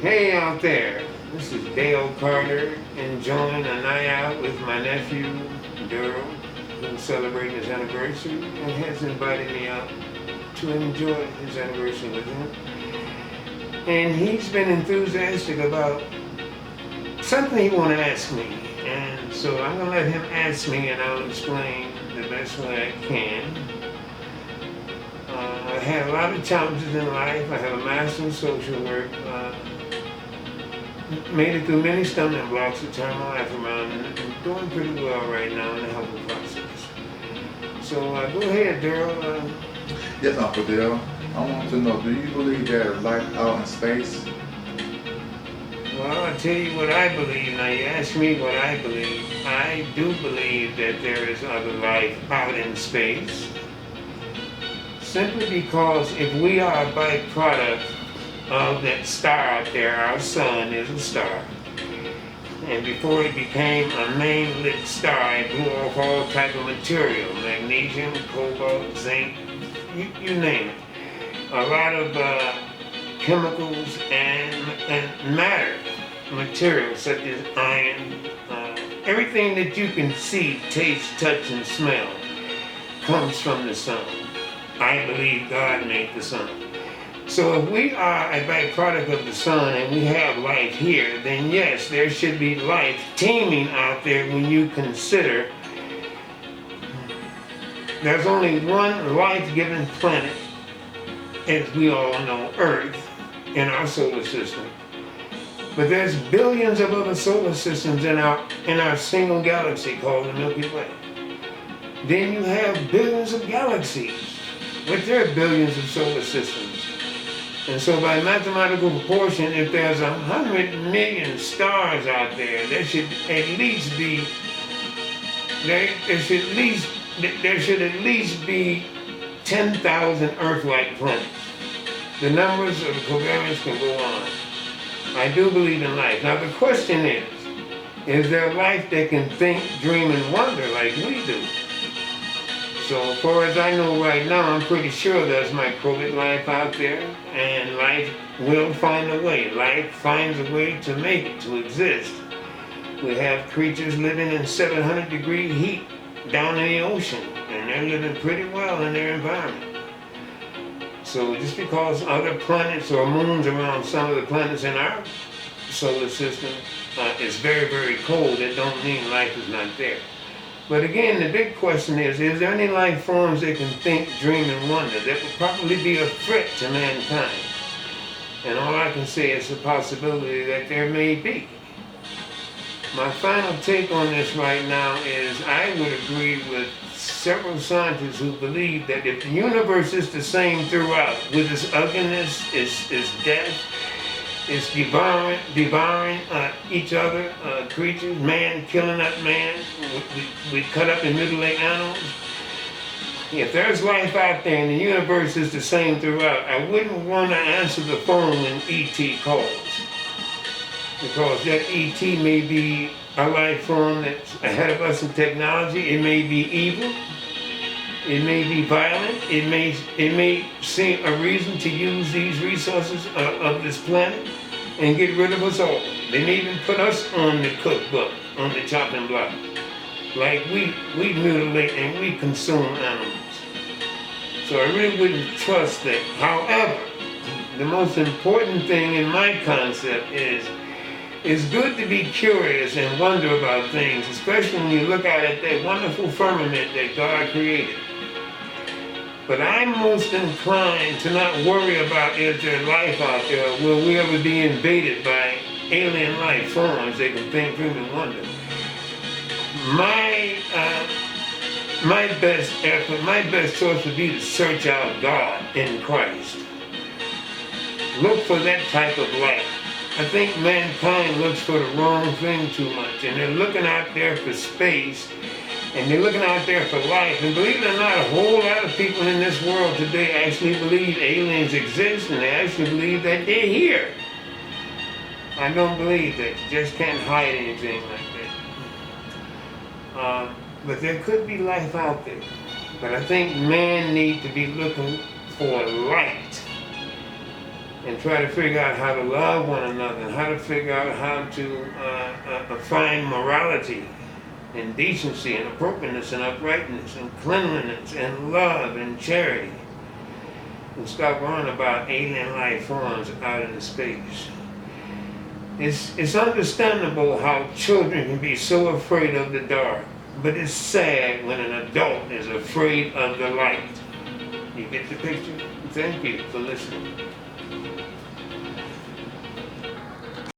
Hey out there, this is Dale Carter enjoying a night out with my nephew, Daryl, who's celebrating his anniversary and has invited me out to enjoy his anniversary with him. And he's been enthusiastic about something he want to ask me. And so I'm going to let him ask me and I'll explain the best way I can. I had a lot of challenges in life. I have a master's in social work. Made it through many stumbling blocks to turn my life around, and I'm doing pretty well right now in the healthy process. So go ahead, Daryl. Yes, Uncle Dale. I want to know, do you believe there is life out in space? Well, I'll tell you what I believe. Now, you ask me what I believe. I do believe that there is other life out in space. Simply because if we are a byproduct of that star out there, our sun is a star. And before it became a main lit star, it blew off all type of material, magnesium, cobalt, zinc, you name it. A lot of chemicals and matter, materials such as iron, everything that you can see, taste, touch, and smell comes from the sun. I believe God made the sun. So if we are a byproduct of the sun and we have life here, then yes, there should be life teeming out there when you consider there's only one life-giving planet, as we all know, Earth, in our solar system. But there's billions of other solar systems in our single galaxy called the Milky Way. Then you have billions of galaxies with their billions of solar systems. And so by mathematical proportion, if there's 100 million stars out there, there should at least be 10,000 Earth-like planets. The numbers of the covariance can go on. I do believe in life. Now the question is there life that can think, dream, and wonder like we do? So as far as I know right now, I'm pretty sure there's microbial life out there, and life will find a way. Life finds a way to make it, to exist. We have creatures living in 700-degree heat down in the ocean, and they're living pretty well in their environment. So just because other planets or moons around some of the planets in our solar system is very, very cold, it don't mean life is not there. But again, the big question is there any life forms that can think, dream, and wonder that would probably be a threat to mankind? And all I can say is the possibility that there may be. My final take on this right now is I would agree with several scientists who believe that if the universe is the same throughout, with its ugliness, its death, it's devouring each other, creatures, man killing up man, we cut up and mutilate animals. If there's life out there and the universe is the same throughout, I wouldn't want to answer the phone when E.T. calls. Because that E.T. may be a life form that's ahead of us in technology, it may be evil, it may be violent, it may seem a reason to use these resources of this planet and get rid of us all. They may even put us on the cookbook, on the chopping block. Like we mutilate and we consume animals. So I really wouldn't trust that. However, the most important thing in my concept is it's good to be curious and wonder about things, especially when you look out at that wonderful firmament that God created. But I'm most inclined to not worry about is there life out there, or will we ever be invaded by alien life forms that can think, dream, and wonder. My best effort, my best choice would be to search out God in Christ. Look for that type of life. I think mankind looks for the wrong thing too much, and they're looking out there for space, and they're looking out there for life. And believe it or not, a whole lot of people in this world today actually believe aliens exist, and they actually believe that they're here. I don't believe that. You just can't hide anything like that. But there could be life out there. But I think man needs to be looking for light and try to figure out how to love one another, and how to figure out how to find morality and decency and appropriateness and uprightness and cleanliness and love and charity, and stop worrying about alien life forms out in space. It's understandable how children can be so afraid of the dark, but it's sad when an adult is afraid of the light. You get the picture? Thank you for listening.